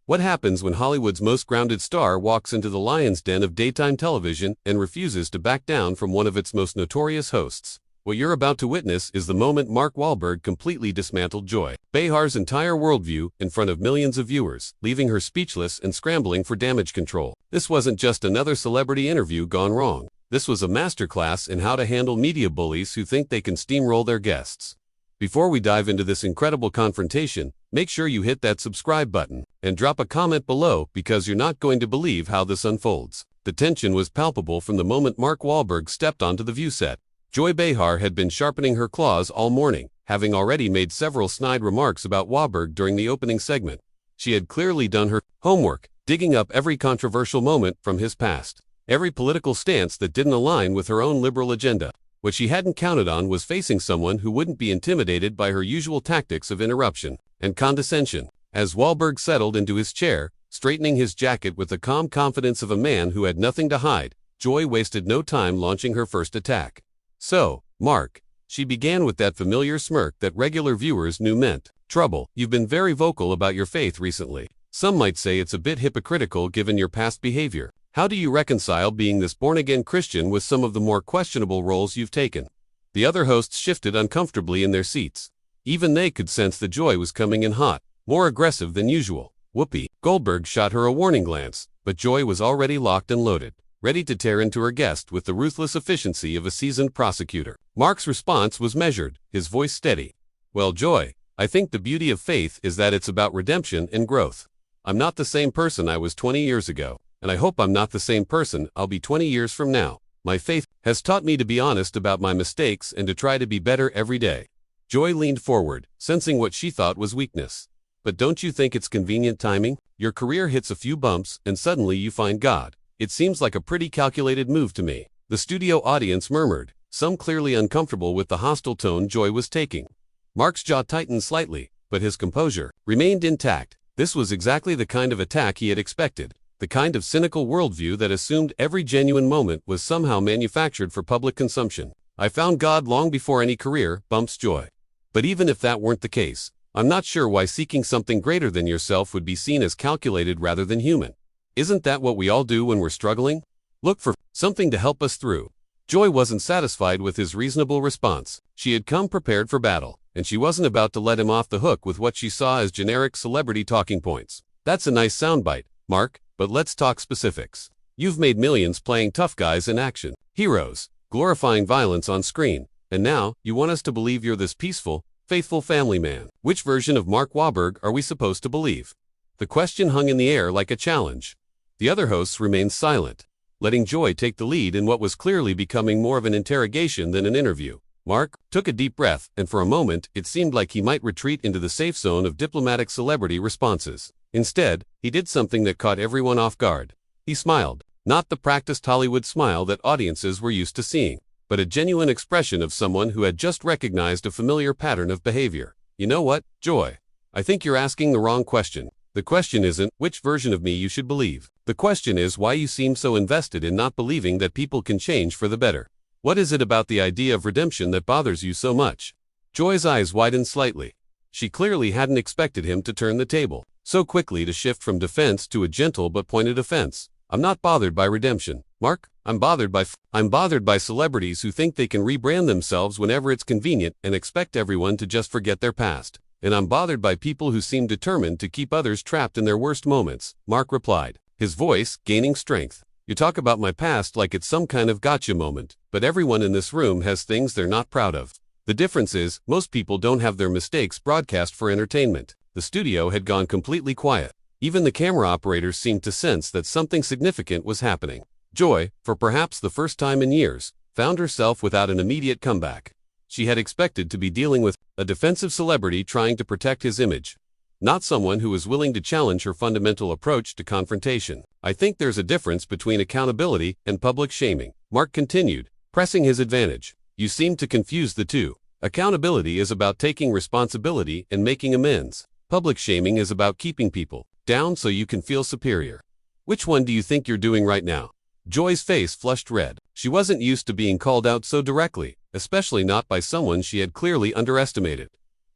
What happens when Hollywood's most grounded star walks into the lion's den of daytime television and refuses to back down from one of its most notorious hosts? What you're about to witness is the moment Mark Wahlberg completely dismantled Joy Behar's entire worldview in front of millions of viewers, leaving her speechless and scrambling for damage control. This wasn't just another celebrity interview gone wrong. This was a masterclass in how to handle media bullies who think they can steamroll their guests. Before we dive into this incredible confrontation, make sure you hit that subscribe button and drop a comment below because you're not going to believe how this unfolds. The tension was palpable from the moment Mark Wahlberg stepped onto the view set. Joy Behar had been sharpening her claws all morning, having already made several snide remarks about Wahlberg during the opening segment. She had clearly done her homework, digging up every controversial moment from his past, every political stance that didn't align with her own liberal agenda. What she hadn't counted on was facing someone who wouldn't be intimidated by her usual tactics of interruption and condescension. As Wahlberg settled into his chair, straightening his jacket with the calm confidence of a man who had nothing to hide, Joy wasted no time launching her first attack. "So, Mark," she began with that familiar smirk that regular viewers knew meant trouble, "you've been very vocal about your faith recently. Some might say it's a bit hypocritical given your past behavior. How do you reconcile being this born-again Christian with some of the more questionable roles you've taken?" The other hosts shifted uncomfortably in their seats. Even they could sense that Joy was coming in hot, more aggressive than usual. Whoopi Goldberg shot her a warning glance, but Joy was already locked and loaded, ready to tear into her guest with the ruthless efficiency of a seasoned prosecutor. Mark's response was measured, his voice steady. "Well, Joy, I think the beauty of faith is that it's about redemption and growth. I'm not the same person I was 20 years ago, and I hope I'm not the same person I'll be 20 years from now. My faith has taught me to be honest about my mistakes and to try to be better every day." Joy leaned forward, sensing what she thought was weakness. "But don't you think it's convenient timing? Your career hits a few bumps and suddenly you find God. It seems like a pretty calculated move to me." The studio audience murmured, some clearly uncomfortable with the hostile tone Joy was taking. Mark's jaw tightened slightly, but his composure remained intact. This was exactly the kind of attack he had expected, the kind of cynical worldview that assumed every genuine moment was somehow manufactured for public consumption. "I found God long before any career bumps, Joy. But even if that weren't the case, I'm not sure why seeking something greater than yourself would be seen as calculated rather than human. Isn't that what we all do when we're struggling? Look for something to help us through." Joy wasn't satisfied with his reasonable response. She had come prepared for battle, and she wasn't about to let him off the hook with what she saw as generic celebrity talking points. "That's a nice soundbite, Mark, but let's talk specifics. You've made millions playing tough guys in action heroes, glorifying violence on screen, and now you want us to believe you're this peaceful, faithful family man. Which version of Mark Wahlberg are we supposed to believe?" The question hung in the air like a challenge. The other hosts remained silent, letting Joy take the lead in what was clearly becoming more of an interrogation than an interview. Mark took a deep breath, and for a moment it seemed like he might retreat into the safe zone of diplomatic celebrity responses. Instead, he did something that caught everyone off guard. He smiled, not the practiced Hollywood smile that audiences were used to seeing, but a genuine expression of someone who had just recognized a familiar pattern of behavior. "You know what, Joy? I think you're asking the wrong question. The question isn't which version of me you should believe. The question is why you seem so invested in not believing that people can change for the better. What is it about the idea of redemption that bothers you so much?" Joy's eyes widened slightly. She clearly hadn't expected him to turn the table so quickly, to shift from defense to a gentle but pointed offense. "I'm not bothered by redemption, Mark. I'm bothered by celebrities who think they can rebrand themselves whenever it's convenient and expect everyone to just forget their past. And I'm bothered by people who seem determined to keep others trapped in their worst moments," Mark replied, his voice gaining strength. "You talk about my past like it's some kind of gotcha moment, but everyone in this room has things they're not proud of. The difference is, most people don't have their mistakes broadcast for entertainment." The studio had gone completely quiet. Even the camera operators seemed to sense that something significant was happening. Joy, for perhaps the first time in years, found herself without an immediate comeback. She had expected to be dealing with a defensive celebrity trying to protect his image, not someone who was willing to challenge her fundamental approach to confrontation. "I think there's a difference between accountability and public shaming," Mark continued, pressing his advantage. "You seem to confuse the two. Accountability is about taking responsibility and making amends. Public shaming is about keeping people down so you can feel superior. Which one do you think you're doing right now?" Joy's face flushed red. She wasn't used to being called out so directly, especially not by someone she had clearly underestimated.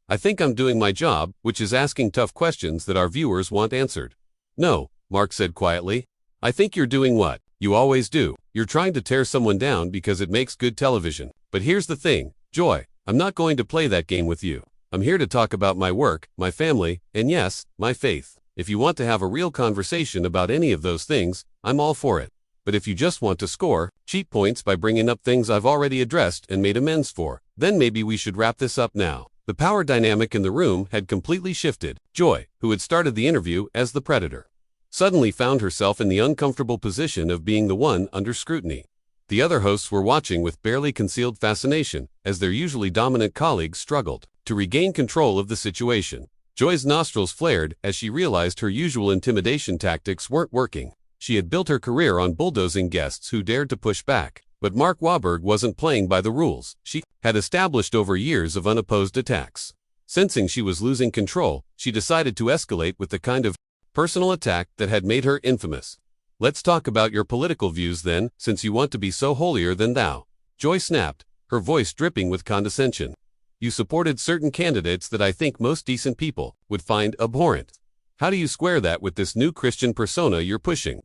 "I think I'm doing my job, which is asking tough questions that our viewers want answered." No, Mark said quietly. I think you're doing what you always do. You're trying to tear someone down because it makes good television. But here's the thing, Joy, I'm not going to play that game with you. I'm here to talk about my work, my family, and yes, my faith. If you want to have a real conversation about any of those things, I'm all for it. But if you just want to score cheap points by bringing up things I've already addressed and made amends for, then maybe we should wrap this up now. The power dynamic in the room had completely shifted. Joy, who had started the interview as the predator, suddenly found herself in the uncomfortable position of being the one under scrutiny. The other hosts were watching with barely concealed fascination as their usually dominant colleagues struggled to regain control of the situation. Joy's nostrils flared as she realized her usual intimidation tactics weren't working. She had built her career on bulldozing guests who dared to push back. But Mark Wahlberg wasn't playing by the rules she had established over years of unopposed attacks. Sensing she was losing control, she decided to escalate with the kind of personal attack that had made her infamous. Let's talk about your political views then, since you want to be so holier than thou. Joy snapped, her voice dripping with condescension. You supported certain candidates that I think most decent people would find abhorrent. How do you square that with this new Christian persona you're pushing?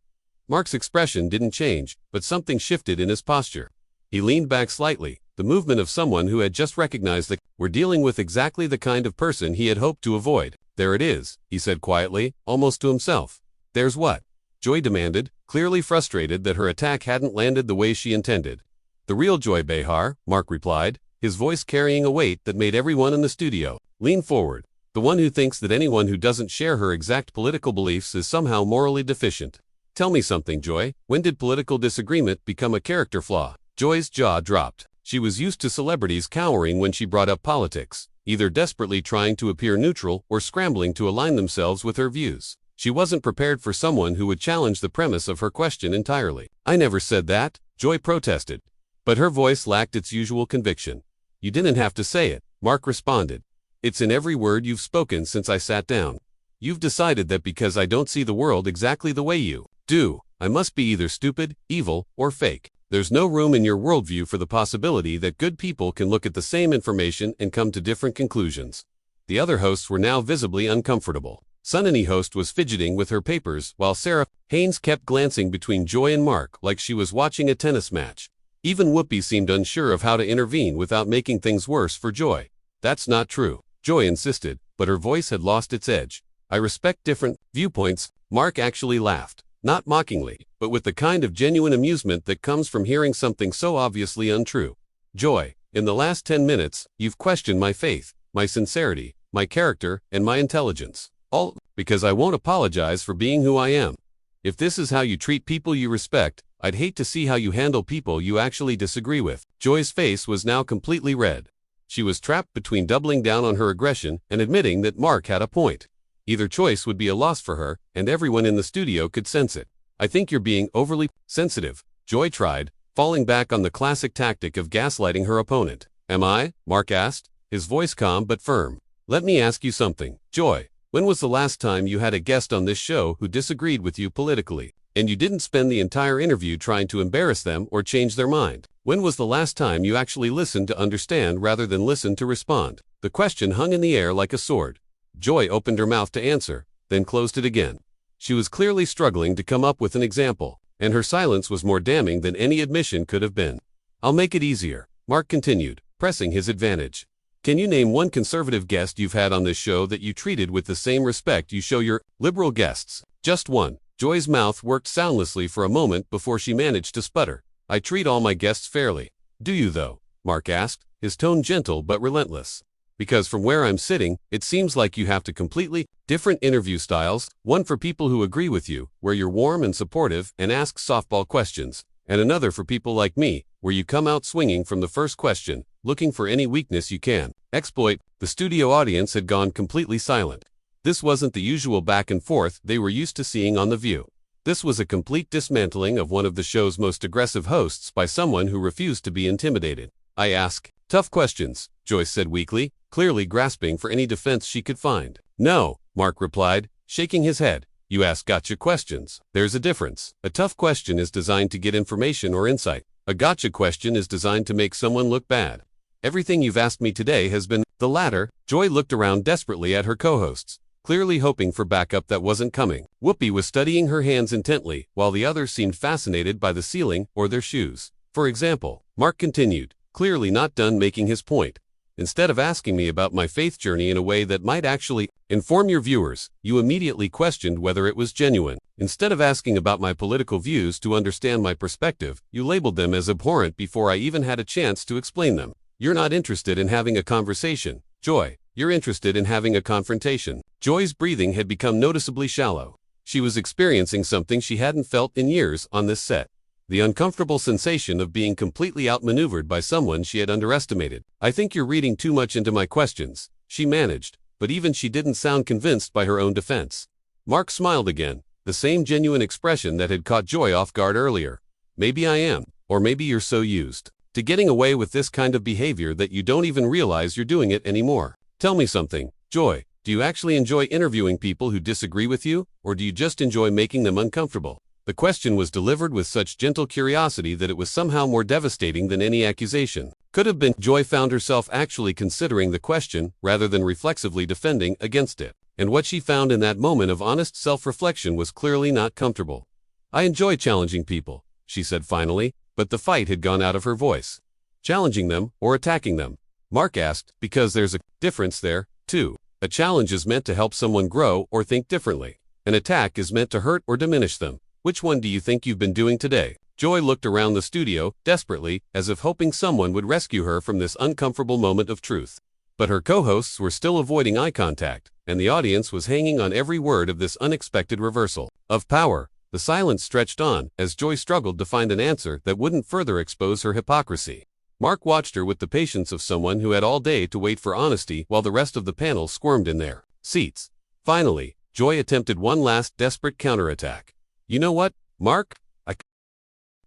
Mark's expression didn't change, but something shifted in his posture. He leaned back slightly, the movement of someone who had just recognized that we're dealing with exactly the kind of person he had hoped to avoid. There it is, he said quietly, almost to himself. There's what? Joy demanded, clearly frustrated that her attack hadn't landed the way she intended. The real Joy Behar, Mark replied, his voice carrying a weight that made everyone in the studio lean forward. The one who thinks that anyone who doesn't share her exact political beliefs is somehow morally deficient. Tell me something, Joy. When did political disagreement become a character flaw? Joy's jaw dropped. She was used to celebrities cowering when she brought up politics, either desperately trying to appear neutral or scrambling to align themselves with her views. She wasn't prepared for someone who would challenge the premise of her question entirely. I never said that, Joy protested. But her voice lacked its usual conviction. You didn't have to say it, Mark responded. It's in every word you've spoken since I sat down. You've decided that because I don't see the world exactly the way you do, I must be either stupid, evil, or fake. There's no room in your worldview for the possibility that good people can look at the same information and come to different conclusions. The other hosts were now visibly uncomfortable. Sunny host was fidgeting with her papers while Sarah Haynes kept glancing between Joy and Mark like she was watching a tennis match. Even Whoopi seemed unsure of how to intervene without making things worse for Joy. That's not true, Joy insisted, but her voice had lost its edge. I respect different viewpoints. Mark actually laughed. Not mockingly, but with the kind of genuine amusement that comes from hearing something so obviously untrue. Joy, in the last 10 minutes, you've questioned my faith, my sincerity, my character, and my intelligence. All because I won't apologize for being who I am. If this is how you treat people you respect, I'd hate to see how you handle people you actually disagree with. Joy's face was now completely red. She was trapped between doubling down on her aggression and admitting that Mark had a point. Either choice would be a loss for her, and everyone in the studio could sense it. I think you're being overly sensitive, Joy tried, falling back on the classic tactic of gaslighting her opponent. Am I? Mark asked, his voice calm but firm. Let me ask you something, Joy. When was the last time you had a guest on this show who disagreed with you politically, and you didn't spend the entire interview trying to embarrass them or change their mind? When was the last time you actually listened to understand rather than listen to respond? The question hung in the air like a sword. Joy opened her mouth to answer, then closed it again. She was clearly struggling to come up with an example, and her silence was more damning than any admission could have been. I'll make it easier, Mark continued, pressing his advantage. Can you name one conservative guest you've had on this show that you treated with the same respect you show your liberal guests? Just one. Joy's mouth worked soundlessly for a moment before she managed to sputter. I treat all my guests fairly. Do you though? Mark asked, his tone gentle but relentless. Because from where I'm sitting, it seems like you have two completely different interview styles, one for people who agree with you, where you're warm and supportive and ask softball questions, and another for people like me, where you come out swinging from the first question, looking for any weakness you can exploit. The studio audience had gone completely silent. This wasn't the usual back and forth they were used to seeing on The View. This was a complete dismantling of one of the show's most aggressive hosts by someone who refused to be intimidated. I ask tough questions, Joyce said weakly, clearly grasping for any defense she could find. No, Mark replied, shaking his head. You ask gotcha questions. There's a difference. A tough question is designed to get information or insight. A gotcha question is designed to make someone look bad. Everything you've asked me today has been the latter. Joy looked around desperately at her co-hosts. clearly hoping for backup that wasn't coming. Whoopi was studying her hands intently, while the others seemed fascinated by the ceiling or their shoes. For example, Mark continued, clearly not done making his point. Instead of asking me about my faith journey in a way that might actually inform your viewers, you immediately questioned whether it was genuine. Instead of asking about my political views to understand my perspective, you labeled them as abhorrent before I even had a chance to explain them. You're not interested in having a conversation, Joy. You're interested in having a confrontation. Joy's breathing had become noticeably shallow. She was experiencing something she hadn't felt in years on this set. The uncomfortable sensation of being completely outmaneuvered by someone she had underestimated. I think you're reading too much into my questions, she managed, but even she didn't sound convinced by her own defense. Mark smiled again, the same genuine expression that had caught Joy off guard earlier. Maybe I am, or maybe you're so used to getting away with this kind of behavior that you don't even realize you're doing it anymore. Tell me something, Joy, do you actually enjoy interviewing people who disagree with you, or do you just enjoy making them uncomfortable? The question was delivered with such gentle curiosity that it was somehow more devastating than any accusation. Could have been. Joy found herself actually considering the question rather than reflexively defending against it. And what she found in that moment of honest self-reflection was clearly not comfortable. I enjoy challenging people, she said finally, but the fight had gone out of her voice. Challenging them or attacking them? Mark asked, because there's a difference there, too. A challenge is meant to help someone grow or think differently. An attack is meant to hurt or diminish them. Which one do you think you've been doing today? Joy looked around the studio, desperately, as if hoping someone would rescue her from this uncomfortable moment of truth. But her co-hosts were still avoiding eye contact, and the audience was hanging on every word of this unexpected reversal of power. The silence stretched on, as Joy struggled to find an answer that wouldn't further expose her hypocrisy. Mark watched her with the patience of someone who had all day to wait for honesty while the rest of the panel squirmed in their seats. Finally, Joy attempted one last desperate counterattack. You know what, Mark? I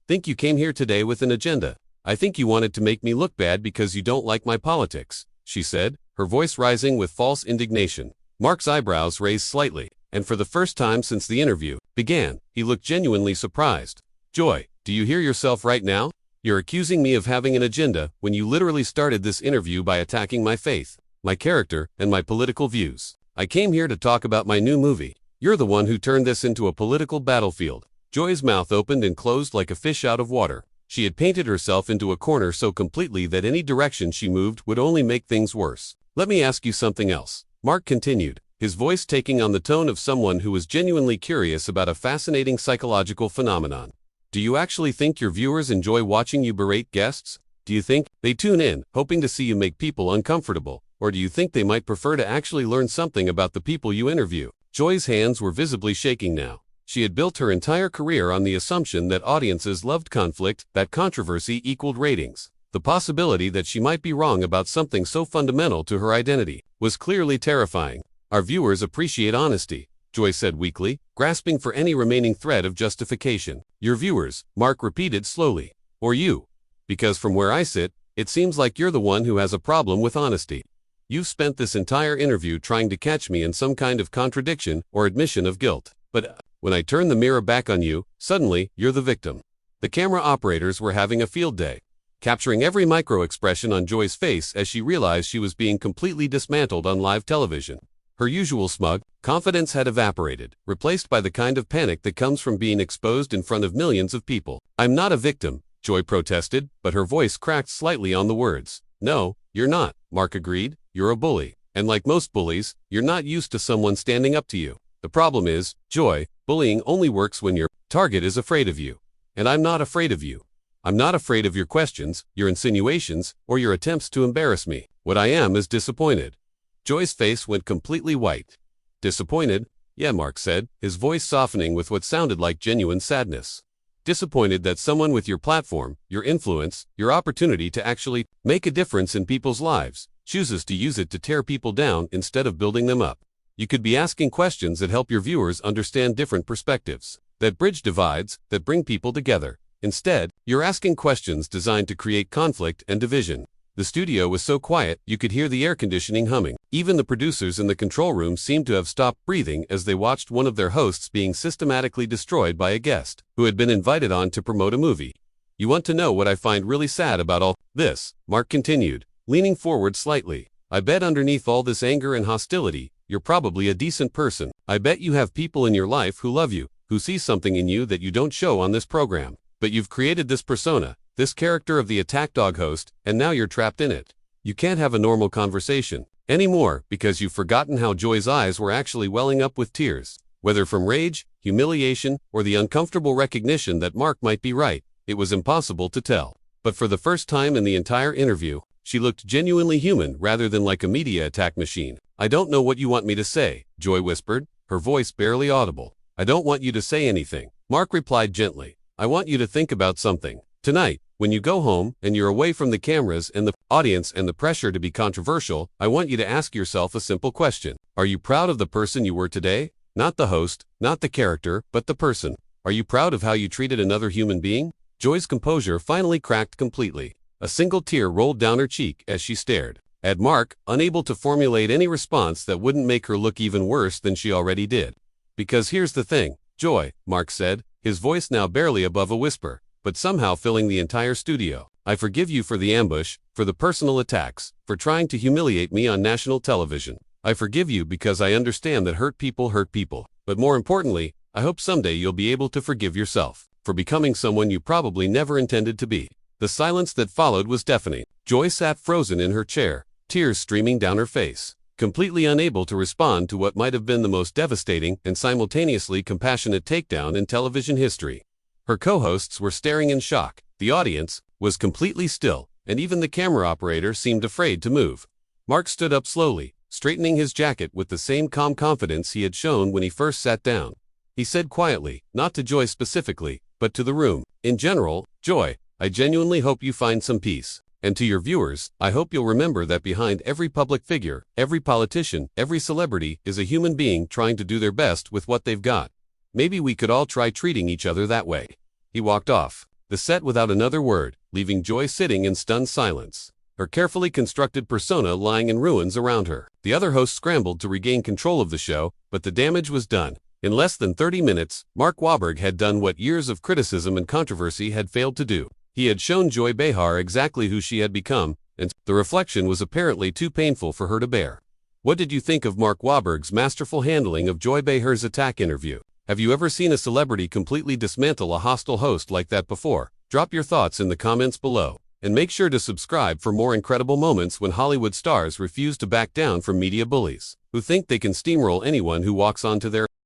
think you came here today with an agenda. I think you wanted to make me look bad because you don't like my politics, she said, her voice rising with false indignation. Mark's eyebrows raised slightly, and for the first time since the interview began, he looked genuinely surprised. Joy, do you hear yourself right now? You're accusing me of having an agenda when you literally started this interview by attacking my faith, my character, and my political views. I came here to talk about my new movie. You're the one who turned this into a political battlefield. Joy's mouth opened and closed like a fish out of water. She had painted herself into a corner so completely that any direction she moved would only make things worse. Let me ask you something else, Mark continued, his voice taking on the tone of someone who was genuinely curious about a fascinating psychological phenomenon. Do you actually think your viewers enjoy watching you berate guests? Do you think they tune in, hoping to see you make people uncomfortable, or do you think they might prefer to actually learn something about the people you interview? Joy's hands were visibly shaking now. She had built her entire career on the assumption that audiences loved conflict, that controversy equaled ratings. The possibility that she might be wrong about something so fundamental to her identity was clearly terrifying. Our viewers appreciate honesty, Joy said weakly, grasping for any remaining thread of justification. Your viewers, Mark repeated slowly. Or you. Because from where I sit, it seems like you're the one who has a problem with honesty. You've spent this entire interview trying to catch me in some kind of contradiction or admission of guilt. But when I turn the mirror back on you, suddenly, you're the victim. The camera operators were having a field day, capturing every micro-expression on Joy's face as she realized she was being completely dismantled on live television. Her usual smug confidence had evaporated, replaced by the kind of panic that comes from being exposed in front of millions of people. I'm not a victim, Joy protested, but her voice cracked slightly on the words. No, you're not, Mark agreed. You're a bully. And like most bullies, you're not used to someone standing up to you. The problem is, Joy, bullying only works when your target is afraid of you. And I'm not afraid of you. I'm not afraid of your questions, your insinuations, or your attempts to embarrass me. What I am is disappointed. Joy's face went completely white. Disappointed? Yeah, Mark said, his voice softening with what sounded like genuine sadness. Disappointed that someone with your platform, your influence, your opportunity to actually make a difference in people's lives, chooses to use it to tear people down instead of building them up. You could be asking questions that help your viewers understand different perspectives, that bridge divides, that bring people together. Instead, you're asking questions designed to create conflict and division. The studio was so quiet, you could hear the air conditioning humming. Even the producers in the control room seemed to have stopped breathing as they watched one of their hosts being systematically destroyed by a guest who had been invited on to promote a movie. You want to know what I find really sad about all this? Mark continued, leaning forward slightly. I bet underneath all this anger and hostility, you're probably a decent person. I bet you have people in your life who love you, who see something in you that you don't show on this program. But you've created this persona, this character of the attack dog host, and now you're trapped in it. You can't have a normal conversation anymore because you've forgotten how Joy's eyes were actually welling up with tears. Whether from rage, humiliation, or the uncomfortable recognition that Mark might be right, it was impossible to tell. But for the first time in the entire interview, she looked genuinely human rather than like a media attack machine. I don't know what you want me to say, Joy whispered, her voice barely audible. I don't want you to say anything, Mark replied gently. I want you to think about something. Tonight, when you go home and you're away from the cameras and the audience and the pressure to be controversial, I want you to ask yourself a simple question. Are you proud of the person you were today? Not the host, not the character, but the person. Are you proud of how you treated another human being? Joy's composure finally cracked completely. A single tear rolled down her cheek as she stared at Mark, unable to formulate any response that wouldn't make her look even worse than she already did. Because here's the thing, Joy, Mark said, his voice now barely above a whisper, but somehow filling the entire studio. I forgive you for the ambush, for the personal attacks, for trying to humiliate me on national television. I forgive you because I understand that hurt people, but more importantly, I hope someday you'll be able to forgive yourself for becoming someone you probably never intended to be. The silence that followed was deafening. Joy sat frozen in her chair, tears streaming down her face, completely unable to respond to what might have been the most devastating and simultaneously compassionate takedown in television history. Her co-hosts were staring in shock, the audience was completely still, and even the camera operator seemed afraid to move. Mark stood up slowly, straightening his jacket with the same calm confidence he had shown when he first sat down. He said quietly, not to Joy specifically, but to the room. In general, Joy, I genuinely hope you find some peace. And to your viewers, I hope you'll remember that behind every public figure, every politician, every celebrity is a human being trying to do their best with what they've got. Maybe we could all try treating each other that way. He walked off the set without another word, leaving Joy sitting in stunned silence, her carefully constructed persona lying in ruins around her. The other hosts scrambled to regain control of the show, but the damage was done. In less than 30 minutes, Mark Wahlberg had done what years of criticism and controversy had failed to do. He had shown Joy Behar exactly who she had become, and the reflection was apparently too painful for her to bear. What did you think of Mark Wahlberg's masterful handling of Joy Behar's attack interview? Have you ever seen a celebrity completely dismantle a hostile host like that before? Drop your thoughts in the comments below, and make sure to subscribe for more incredible moments when Hollywood stars refuse to back down from media bullies, who think they can steamroll anyone who walks onto their